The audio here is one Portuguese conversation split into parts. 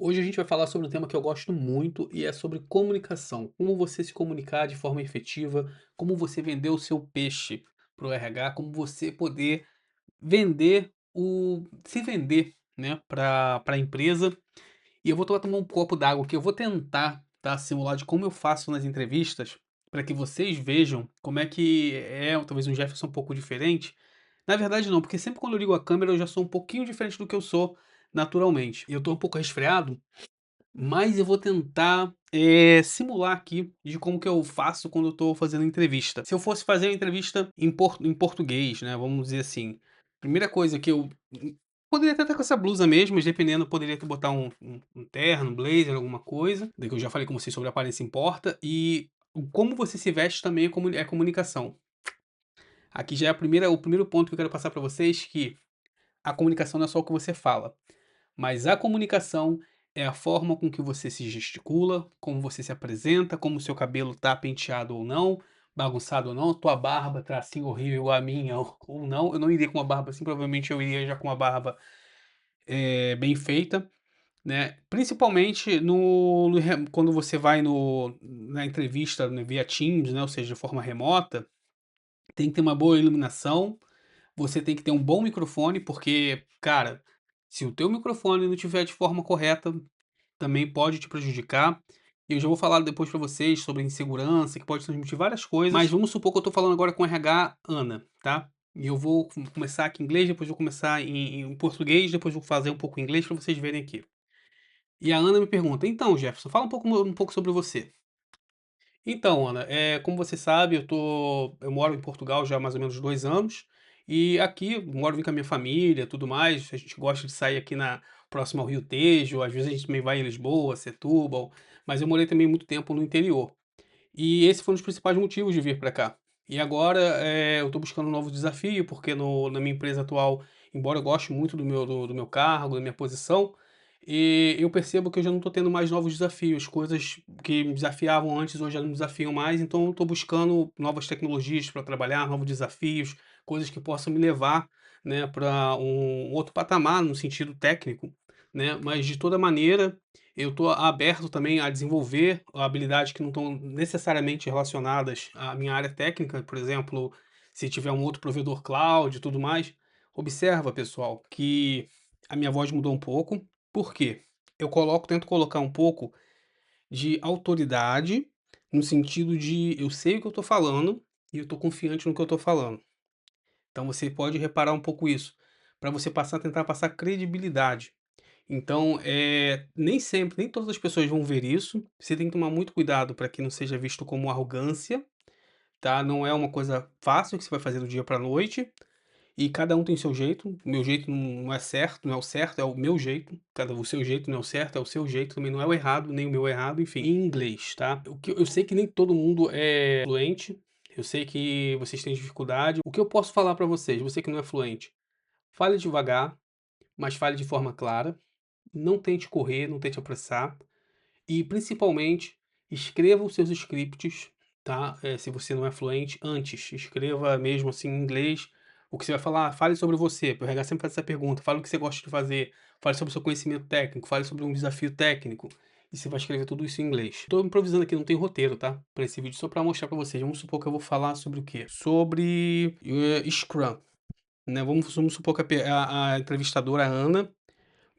Hoje a gente vai falar sobre um tema que eu gosto muito e é sobre comunicação. Como você se comunicar de forma efetiva, como você vender o seu peixe para o RH, como você poder se vender, né, para a empresa. E eu vou tomar um copo d'água aqui, eu vou tentar, tá, simular de como eu faço nas entrevistas, para que vocês vejam como é que é, talvez um Jefferson um pouco diferente. Na verdade não, porque sempre quando eu ligo a câmera eu já sou um pouquinho diferente do que eu sou naturalmente. E eu tô um pouco resfriado, mas eu vou tentar, simular aqui de como que eu faço quando eu tô fazendo entrevista. Se eu fosse fazer uma entrevista em português, né, vamos dizer assim, primeira coisa que eu poderia até estar com essa blusa mesmo, mas dependendo eu poderia botar um terno, um blazer, alguma coisa, daí que eu já falei com vocês sobre a aparência importa, e o como você se veste também é comunicação. Aqui já é o primeiro ponto que eu quero passar para vocês, que a comunicação não é só o que você fala. Mas a comunicação é a forma com que você se gesticula, como você se apresenta, como o seu cabelo tá penteado ou não, bagunçado ou não, tua barba tá assim horrível igual a minha ou não. Eu não iria com uma barba assim, provavelmente eu iria já com uma barba bem feita, né? Principalmente quando você vai na entrevista, né, via Teams, né, ou seja, de forma remota, tem que ter uma boa iluminação, você tem que ter um bom microfone, porque, cara, se o teu microfone não tiver de forma correta, também pode te prejudicar. E eu já vou falar depois para vocês sobre insegurança, que pode transmitir várias coisas. Mas vamos supor que eu tô falando agora com RH Ana, tá? E eu vou começar aqui em inglês, depois vou começar em português, depois vou fazer um pouco em inglês para vocês verem aqui. E a Ana me pergunta: então, Jefferson, fala um pouco sobre você. Então, Ana, como você sabe, eu moro em Portugal já há mais ou menos 2 anos, e aqui moro vim com a minha família, tudo mais, a gente gosta de sair aqui próximo ao Rio Tejo, às vezes a gente também vai em Lisboa, Setúbal, mas eu morei também muito tempo no interior. E esse foi um dos principais motivos de vir para cá. E agora, eu estou buscando um novo desafio, porque na minha empresa atual, embora eu goste muito do meu cargo, da minha posição, eu percebo que eu já não estou tendo mais novos desafios, coisas que me desafiavam antes hoje já não me desafiam mais, então eu estou buscando novas tecnologias para trabalhar, novos desafios, coisas que possam me levar, né, para um outro patamar no sentido técnico, né, mas de toda maneira eu estou aberto também a desenvolver habilidades que não estão necessariamente relacionadas à minha área técnica, por exemplo, se tiver um outro provedor cloud e tudo mais. Observa, pessoal, que a minha voz mudou um pouco. Por quê? Tento colocar um pouco de autoridade, no sentido de eu sei o que eu estou falando e eu estou confiante no que eu estou falando. Então você pode reparar um pouco isso, para você tentar passar credibilidade. Então, nem todas as pessoas vão ver isso. Você tem que tomar muito cuidado para que não seja visto como arrogância, tá? Não é uma coisa fácil que você vai fazer do dia para a noite. E cada um tem seu jeito. O meu jeito não é certo, não é o certo, é o meu jeito. O seu jeito não é o certo, é o seu jeito, também não é o errado, nem o meu errado, enfim. Em inglês, tá? O que eu sei que nem todo mundo é fluente. Eu sei que vocês têm dificuldade. O que eu posso falar para vocês, você que não é fluente, fale devagar, mas fale de forma clara. Não tente correr, não tente apressar. E principalmente, escreva os seus scripts, tá? Se você não é fluente, antes. Escreva mesmo assim em inglês. O que você vai falar, fale sobre você. O RH sempre faz essa pergunta. Fale o que você gosta de fazer. Fale sobre o seu conhecimento técnico. Fale sobre um desafio técnico. E você vai escrever tudo isso em inglês. Estou improvisando aqui, não tem roteiro, tá? Para esse vídeo, só para mostrar para vocês. Vamos supor que eu vou falar sobre o quê? Sobre Scrum, né? Vamos supor que a entrevistadora Ana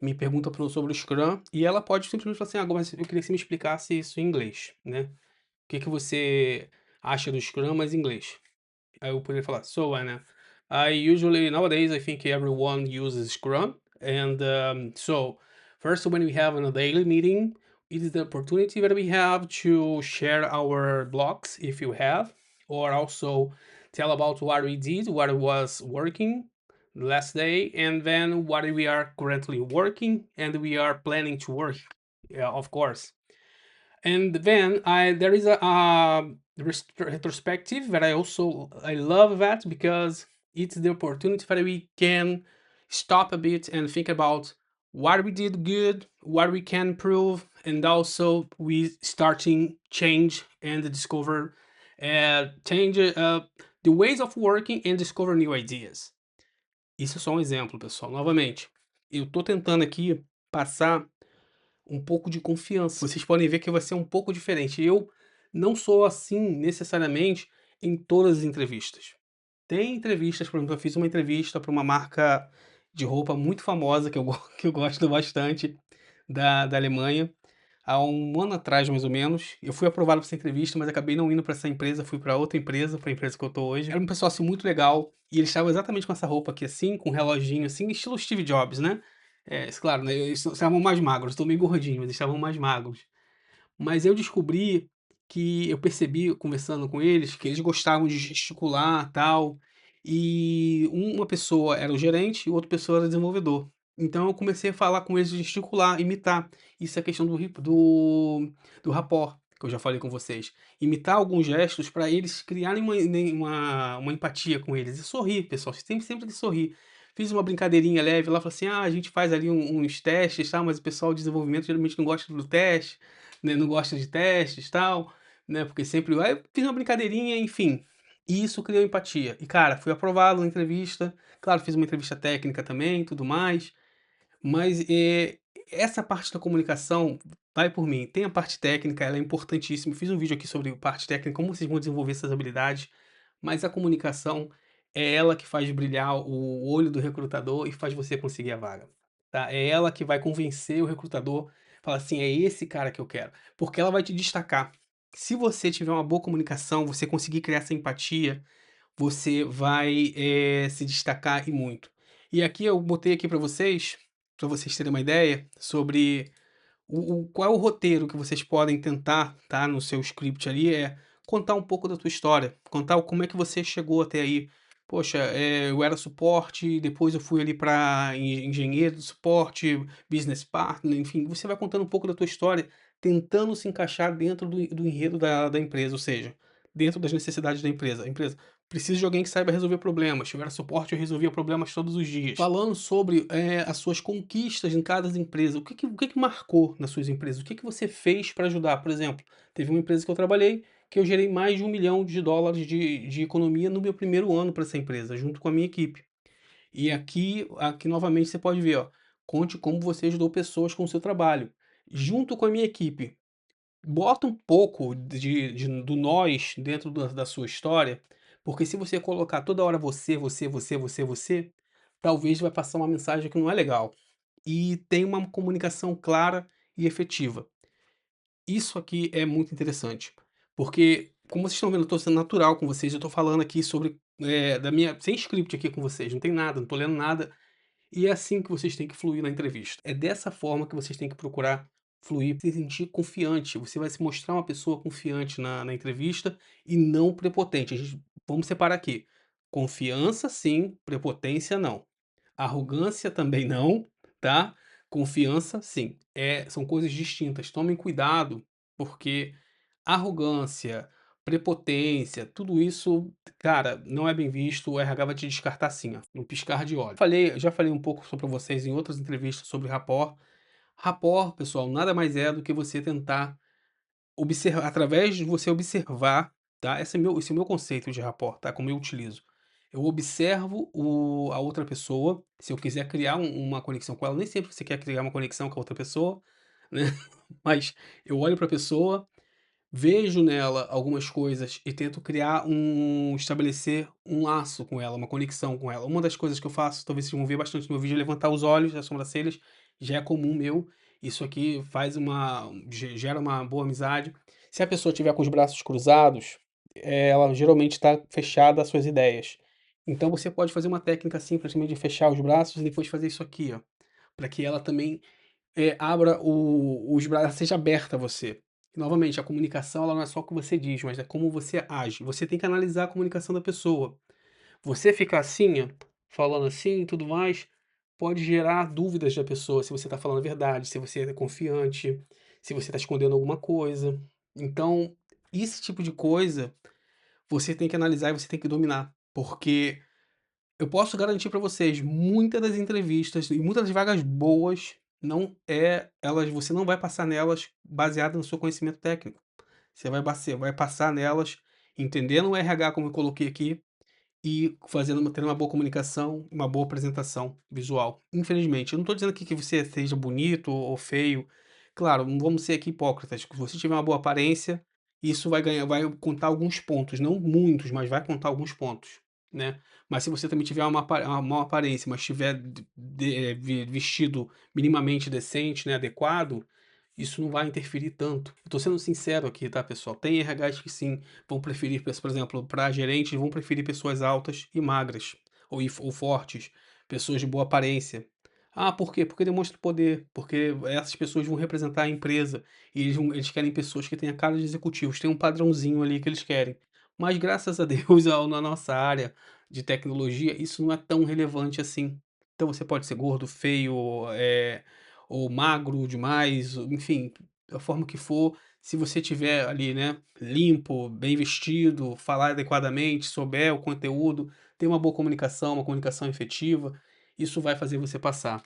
me pergunta sobre o Scrum e ela pode simplesmente falar assim: "Ah, mas eu queria que você me explicasse isso em inglês, né? O que que você acha do Scrum, mas em inglês?" Aí eu poderia falar: "So, Anna, nowadays, I think everyone uses Scrum, and so first, when we have a daily meeting, it is the opportunity that we have to share our blogs, if you have, or also tell about what we did, what was working last day, and then what we are currently working and we are planning to work, yeah, of course. And then there is a retrospective that I love that because it's the opportunity that we can stop a bit and think about what we did good, what we can improve, and also we starting change and discover change the ways of working and discover new ideas." Isso é só um exemplo, pessoal. Novamente, eu estou tentando aqui passar um pouco de confiança. Vocês podem ver que vai ser um pouco diferente. Eu não sou assim necessariamente em todas as entrevistas. Tem entrevistas, por exemplo, eu fiz uma entrevista para uma marca de roupa muito famosa que eu, que eu gosto bastante da Alemanha. Há um ano atrás, mais ou menos, eu fui aprovado para essa entrevista, mas acabei não indo para essa empresa, fui para outra empresa, para a empresa que eu tô hoje. Era um pessoal assim muito legal e eles estavam exatamente com essa roupa aqui assim, com um reloginho assim, estilo Steve Jobs, né? É, claro, né, eles estavam mais magros, estou meio gordinho, mas eles estavam mais magros. Mas eu descobri que eu percebi, conversando com eles, que eles gostavam de gesticular, tal, e uma pessoa era o gerente e outra pessoa era o desenvolvedor. Então eu comecei a falar com eles, gesticular, imitar. Isso é questão do rapport, que eu já falei com vocês. Imitar alguns gestos para eles criarem uma empatia com eles. E sorrir, pessoal, sempre que sorrir. Fiz uma brincadeirinha leve lá, falei assim: ah, a gente faz ali uns testes, tá? Mas o pessoal de desenvolvimento geralmente não gosta do teste, né, não gosta de testes, tal, né, porque sempre aí eu fiz uma brincadeirinha, enfim, e isso criou empatia. E cara, fui aprovado na entrevista, claro, fiz uma entrevista técnica também, tudo mais, mas, essa parte da comunicação, vai por mim, tem a parte técnica, ela é importantíssima, eu fiz um vídeo aqui sobre parte técnica, como vocês vão desenvolver essas habilidades, mas a comunicação é ela que faz brilhar o olho do recrutador e faz você conseguir a vaga, tá. É ela que vai convencer o recrutador, falar assim: "É esse cara que eu quero", porque ela vai te destacar. Se você tiver uma boa comunicação, você conseguir criar essa empatia, você vai, se destacar e muito. E aqui eu botei aqui para vocês terem uma ideia sobre qual é o roteiro que vocês podem tentar, tá, no seu script ali, é contar um pouco da tua história, contar como é que você chegou até aí. Poxa, eu era suporte, depois eu fui ali para engenheiro de suporte, business partner, enfim, você vai contando um pouco da tua história, tentando se encaixar dentro do enredo da empresa, ou seja, dentro das necessidades da empresa. A empresa precisa de alguém que saiba resolver problemas. Eu era suporte, eu resolvia problemas todos os dias. Falando sobre, as suas conquistas em cada empresa, o que que marcou nas suas empresas? O que que você fez para ajudar? Por exemplo, teve uma empresa que eu trabalhei, que eu gerei mais de US$ 1.000.000 de economia no meu primeiro ano para essa empresa, junto com a minha equipe. E aqui novamente você pode ver, ó, conte como você ajudou pessoas com o seu trabalho. Junto com a minha equipe, bota um pouco do nós dentro da sua história, porque se você colocar toda hora você, talvez vai passar uma mensagem que não é legal. E tem uma comunicação clara e efetiva. Isso aqui é muito interessante, porque como vocês estão vendo, eu estou sendo natural com vocês, eu estou falando aqui sobre, da minha sem script aqui com vocês, não tem nada, não estou lendo nada, e é assim que vocês têm que fluir na entrevista. É dessa forma que vocês têm que procurar fluir, se sentir confiante. Você vai se mostrar uma pessoa confiante na entrevista e não prepotente. Vamos separar aqui. Confiança, sim, prepotência, não. Arrogância também não, tá? Confiança, sim. São coisas distintas. Tomem cuidado, porque arrogância, prepotência, tudo isso, cara, não é bem visto. O RH vai te descartar assim, ó, no piscar de olhos. Já falei um pouco sobre vocês em outras entrevistas sobre rapport. Rapport, pessoal, nada mais é do que você tentar observar, através de você observar, tá? Esse é o meu conceito de rapport, tá? Como eu utilizo. Eu observo a outra pessoa, se eu quiser criar uma conexão com ela, nem sempre você quer criar uma conexão com a outra pessoa, né? Mas eu olho para a pessoa, vejo nela algumas coisas e tento estabelecer um laço com ela, uma conexão com ela. Uma das coisas que eu faço, talvez vocês vão ver bastante no meu vídeo, é levantar os olhos, as sobrancelhas, já é comum meu. Isso aqui gera uma boa amizade. Se a pessoa tiver com os braços cruzados, ela geralmente está fechada às suas ideias. Então você pode fazer uma técnica simples de fechar os braços e depois fazer isso aqui, ó, para que ela também abra os braços, seja aberta a você. E novamente, a comunicação ela não é só o que você diz, mas é como você age. Você tem que analisar a comunicação da pessoa. Você ficar assim, ó, falando assim e tudo mais, pode gerar dúvidas da pessoa se você está falando a verdade, se você é confiante, se você está escondendo alguma coisa. Então, esse tipo de coisa você tem que analisar e você tem que dominar, porque eu posso garantir para vocês, muitas das entrevistas e muitas das vagas boas você não vai passar nelas baseado no seu conhecimento técnico. Você vai passar nelas entendendo o RH, como eu coloquei aqui, e tendo uma boa comunicação, uma boa apresentação visual. Infelizmente, eu não estou dizendo aqui que você seja bonito ou feio, Claro, não vamos ser aqui hipócritas, se você tiver uma boa aparência, isso vai contar alguns pontos, não muitos, mas vai contar alguns pontos, né. Mas se você também tiver uma má aparência, mas estiver vestido minimamente decente, né, adequado, isso não vai interferir tanto. Eu tô sendo sincero aqui, tá, pessoal. Tem RHs que sim, vão preferir por exemplo, para gerentes, vão preferir pessoas altas e magras, ou fortes, pessoas de boa aparência. Ah, por quê? Porque demonstra poder, porque essas pessoas vão representar a empresa, e eles querem pessoas que tenham cara de executivos, tem um padrãozinho ali que eles querem. Mas graças a Deus, na nossa área de tecnologia, isso não é tão relevante assim. Então você pode ser gordo, feio, ou magro demais, enfim, da forma que for, se você tiver ali, né, limpo, bem vestido, falar adequadamente, souber o conteúdo, ter uma boa comunicação, uma comunicação efetiva, isso vai fazer você passar.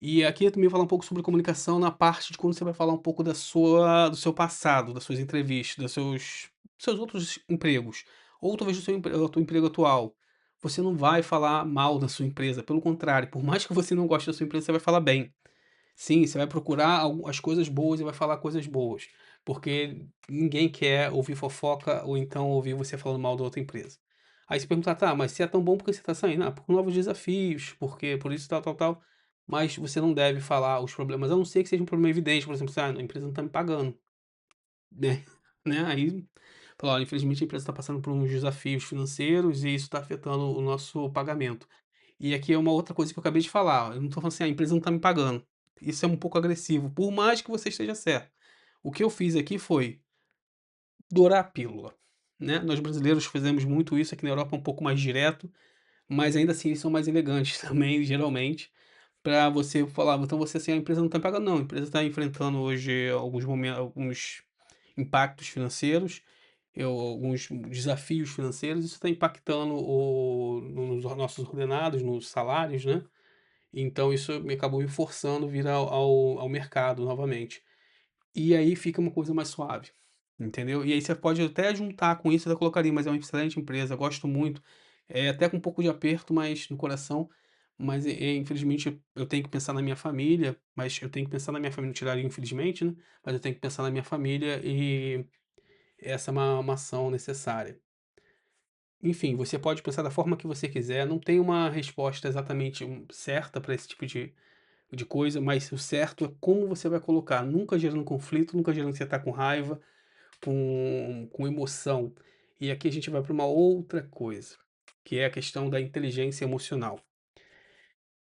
E aqui eu também vou falar um pouco sobre comunicação na parte de quando você vai falar um pouco do seu passado, das suas entrevistas, dos seus outros empregos, ou talvez do teu emprego atual. Você não vai falar mal da sua empresa, pelo contrário, por mais que você não goste da sua empresa, você vai falar bem. Sim, você vai procurar as coisas boas e vai falar coisas boas, porque ninguém quer ouvir fofoca ou então ouvir você falando mal da outra empresa. Aí você pergunta: "Tá, mas se é tão bom, por que você está saindo?". "Ah, por novos desafios, porque por isso tal, tal, tal". Mas você não deve falar os problemas, a não ser que seja um problema evidente, por exemplo, assim: "Ah, a empresa não está me pagando", né. Né, aí fala: "Olha, infelizmente a empresa está passando por uns desafios financeiros e isso está afetando o nosso pagamento". E aqui é uma outra coisa que eu acabei de falar, eu não estou falando assim: "Ah, a empresa não está me pagando". Isso é um pouco agressivo, por mais que você esteja certo. O que eu fiz aqui foi dourar a pílula, né. Nós brasileiros fizemos muito isso, aqui na Europa é um pouco mais direto, mas ainda assim eles são mais elegantes também, geralmente, para você falar: "Então você, assim, a empresa não está me pagando". Não, a empresa está enfrentando hoje alguns impactos financeiros, alguns desafios financeiros, isso está impactando nos nossos ordenados, nos salários, né. Então isso me acabou me forçando vir ao mercado novamente. E aí fica uma coisa mais suave, entendeu. E aí você pode até juntar com isso, eu colocaria: "Mas é uma excelente empresa, gosto muito", até com um pouco de aperto, mas no coração, mas, infelizmente eu tenho que pensar na minha família, mas eu tenho que pensar na minha família, não tiraria infelizmente, né, mas eu tenho que pensar na minha família e essa é uma ação necessária. Enfim, você pode pensar da forma que você quiser, não tem uma resposta exatamente, certa para esse tipo de coisa, mas o certo é como você vai colocar, nunca gerando conflito, nunca gerando que você tá com raiva, com emoção. E aqui a gente vai para uma outra coisa, que é a questão da inteligência emocional.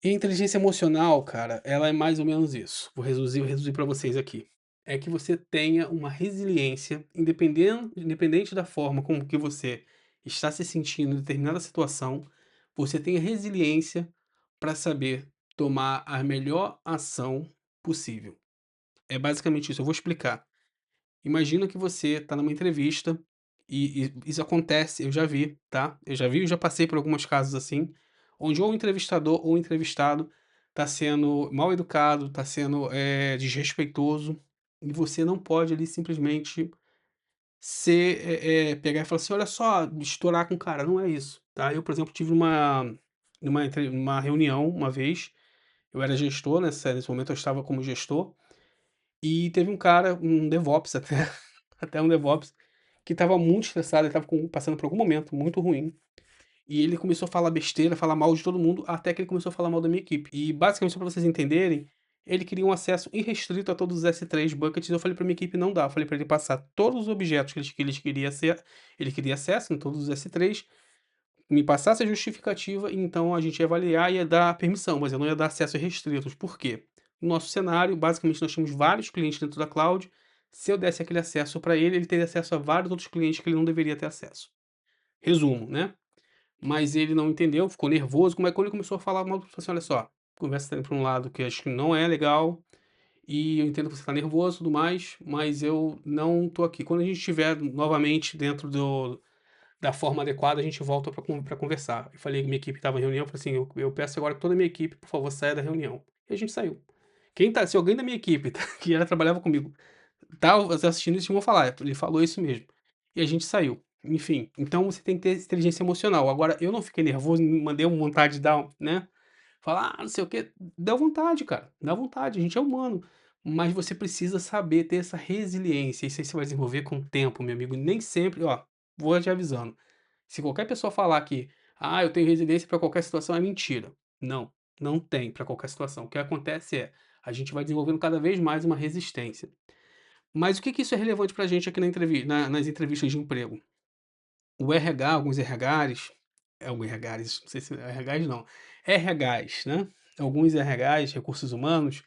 E a inteligência emocional, cara, ela é mais ou menos isso. Vou reduzir para vocês aqui. É que você tenha uma resiliência, independente da forma como que você está se sentindo em determinada situação, você tenha resiliência para saber tomar a melhor ação possível. É basicamente isso, eu vou explicar. Imagina que você está numa entrevista e isso acontece, eu já vi, tá? Eu já vi e já passei por alguns casos assim, onde ou o entrevistador ou o entrevistado está sendo mal educado, está sendo, desrespeitoso, e você não pode ali simplesmente pegar e falar assim: "Olha só", estourar com o cara, não é isso, tá? Eu, por exemplo, tive numa reunião uma vez, eu era gestor, nesse momento eu estava como gestor, e teve um cara, um DevOps até, até um DevOps, que estava muito estressado, ele estava passando por algum momento muito ruim, e ele começou a falar besteira, falar mal de todo mundo, até que ele começou a falar mal da minha equipe. E basicamente, só pra vocês entenderem, ele queria um acesso irrestrito a todos os S3 buckets, eu falei pra minha equipe: "Não dá", eu falei pra ele passar todos os objetos ele queria acesso em todos os S3, me passasse a justificativa, então a gente ia avaliar e ia dar permissão, mas eu não ia dar acesso restritos. Por quê? No nosso cenário, basicamente, nós tínhamos vários clientes dentro da cloud. Se eu desse aquele acesso para ele, ele teria acesso a vários outros clientes que ele não deveria ter acesso. Resumo, né? Mas ele não entendeu, ficou nervoso. Como é que quando ele começou a falar mal, eu falei assim: olha só, conversa tá indo para um lado que acho que não é legal, e eu entendo que você está nervoso e tudo mais, mas eu não tô aqui. Quando a gente estiver novamente dentro da forma adequada, a gente volta para conversar. Eu falei que minha equipe estava em reunião, eu falei assim: "Eu peço agora que toda a minha equipe, por favor, saia da reunião". E a gente saiu. Se alguém da minha equipe que ela trabalhava comigo, tá assistindo isso, eu vou falar, ele falou isso mesmo. E a gente saiu. Enfim, então você tem que ter inteligência emocional. Agora, eu não fiquei nervoso, me mandei uma vontade de dar, né, falar: "Ah, não sei o quê", dá vontade, cara, dá vontade, a gente é humano. mas você precisa saber ter essa resiliência, isso aí você vai desenvolver com o tempo, meu amigo, nem sempre ó, vou te avisando, se qualquer pessoa falar que: "Ah, eu tenho resiliência para qualquer situação", é mentira. Não, não tem para qualquer situação. O que acontece é, a gente vai desenvolvendo cada vez mais uma resistência. Mas o que que isso é relevante para a gente aqui nas entrevistas de emprego? O RH, alguns RHs, alguns RHs, não sei se RHs não, RHs, né, alguns RHs, recursos humanos,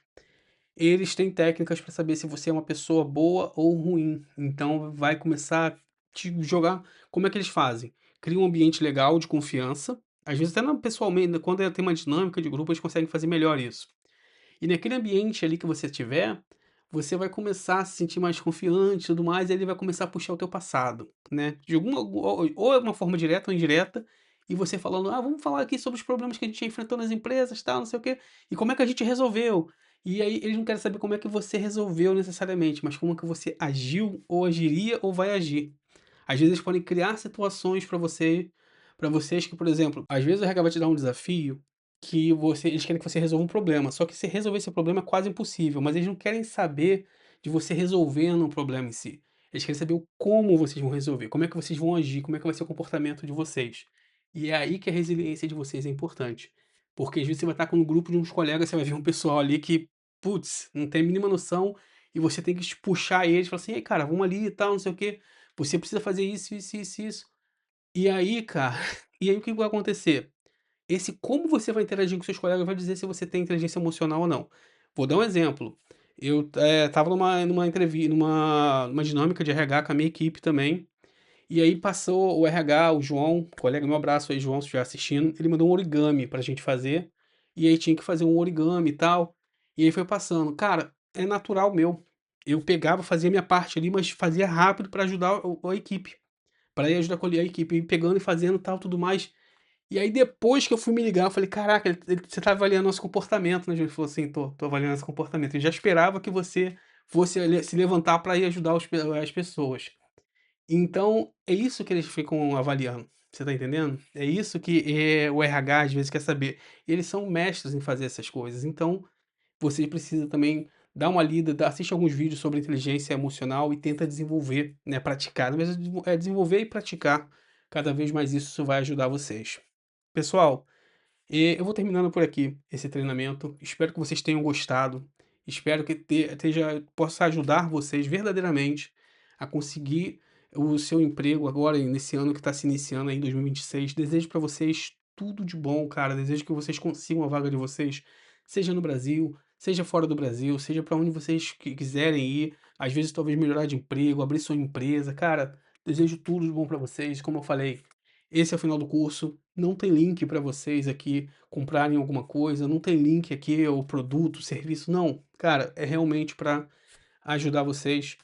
eles têm técnicas para saber se você é uma pessoa boa ou ruim. Então vai começar a te jogar como é que eles fazem? Cria um ambiente legal de confiança, às vezes até não pessoalmente, quando tem uma dinâmica de grupo, eles conseguem fazer melhor isso. E naquele ambiente ali que você tiver, você vai começar a se sentir mais confiante e tudo mais, e ele vai começar a puxar o teu passado, né, de alguma ou é uma forma direta ou indireta, e você falando: "Ah, vamos falar aqui sobre os problemas que a gente já enfrentou nas empresas, tal, não sei o quê, e como é que a gente resolveu". E aí eles não querem saber como é que você resolveu necessariamente, mas como é que você agiu ou agiria ou vai agir. Às vezes eles podem criar situações para vocês que, por exemplo, às vezes o RH vai te dar um desafio que eles querem que você resolva um problema, só que você resolver esse problema é quase impossível, mas eles não querem saber de você resolvendo o problema em si. Eles querem saber o como vocês vão resolver, como é que vocês vão agir, como é que vai ser o comportamento de vocês. E é aí que a resiliência de vocês é importante. Porque às vezes você vai estar com um grupo de uns colegas, você vai ver um pessoal ali que, putz, não tem a mínima noção, e você tem que puxar eles e falar assim: "Ei, cara, vamos ali e tal, não sei o quê. Você precisa fazer isso, isso, isso, isso". E aí, cara, e aí o que vai acontecer? Esse como você vai interagir com seus colegas vai dizer se você tem inteligência emocional ou não. Vou dar um exemplo, eu, estava numa dinâmica de RH com a minha equipe também, e aí passou o RH, o João, colega meu, abraço aí João, se estiver assistindo, ele mandou um origami pra gente fazer, e aí tinha que fazer um origami e tal, e aí foi passando. Cara, é natural meu, eu pegava, fazia a minha parte ali, mas fazia rápido pra ajudar a equipe, pra ir ajudar a equipe, ir pegando e fazendo tal, tudo mais. E aí depois que eu fui me ligar, eu falei: "Caraca, você tá avaliando nosso comportamento, né?" Ele falou assim: "Tô avaliando nosso comportamento. Eu já esperava que você fosse se levantar para ir ajudar as pessoas". Então, é isso que eles ficam avaliando, você tá entendendo? É isso que, o RH às vezes quer saber. E eles são mestres em fazer essas coisas, então você precisa também dar uma lida, assiste alguns vídeos sobre inteligência emocional e tenta desenvolver, né, praticar. Na verdade, desenvolver e praticar. Cada vez mais isso vai ajudar vocês. Pessoal, eu vou terminando por aqui esse treinamento. Espero que vocês tenham gostado. Espero que possa ajudar vocês verdadeiramente a conseguir o seu emprego agora, nesse ano que está se iniciando aí, em 2026. Desejo para vocês tudo de bom, cara. Desejo que vocês consigam a vaga de vocês, seja no Brasil, seja fora do Brasil, seja para onde vocês quiserem ir. Às vezes, talvez melhorar de emprego, abrir sua empresa. Cara, desejo tudo de bom para vocês. Como eu falei, esse é o final do curso. Não tem link para vocês aqui comprarem alguma coisa, não tem link aqui, o produto, o serviço, não. Cara, é realmente para ajudar vocês.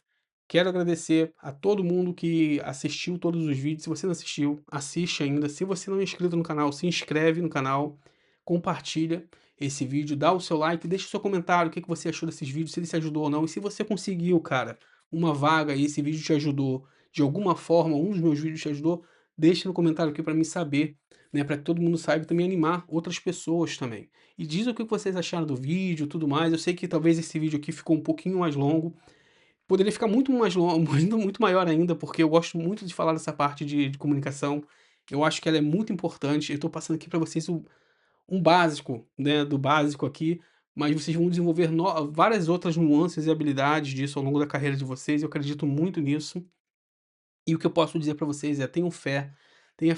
Quero agradecer a todo mundo que assistiu todos os vídeos. Se você não assistiu, assiste ainda. Se você não é inscrito no canal, se inscreve no canal, compartilha esse vídeo, dá o seu like, deixa o seu comentário, o que que você achou desses vídeos, se ele te ajudou ou não. E se você conseguiu, cara, uma vaga e esse vídeo te ajudou de alguma forma, um dos meus vídeos te ajudou, deixa no comentário aqui para mim saber, né, para que todo mundo saiba e também animar outras pessoas também. E diz o que vocês acharam do vídeo, tudo mais. Eu sei que talvez esse vídeo aqui ficou um pouquinho mais longo, poderia ficar muito mais longo, muito maior ainda, porque eu gosto muito de falar dessa parte de comunicação. Eu acho que ela é muito importante. Eu estou passando aqui para vocês um básico, né, do básico aqui, mas vocês vão desenvolver várias outras nuances e habilidades disso ao longo da carreira de vocês. Eu acredito muito nisso. E o que eu posso dizer para vocês é: tenha fé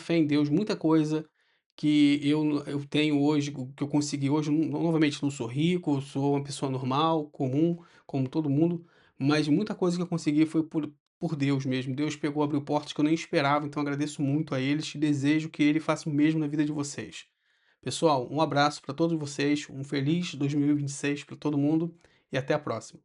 em Deus. Muita coisa que eu tenho hoje, o que eu consegui hoje, novamente, não sou rico, sou uma pessoa normal, comum, como todo mundo, mas muita coisa que eu consegui foi por Deus mesmo. Deus pegou, abriu portas que eu nem esperava, então agradeço muito a eles e desejo que Ele faça o mesmo na vida de vocês. Pessoal, um abraço para todos vocês, um feliz 2026 para todo mundo e até a próxima.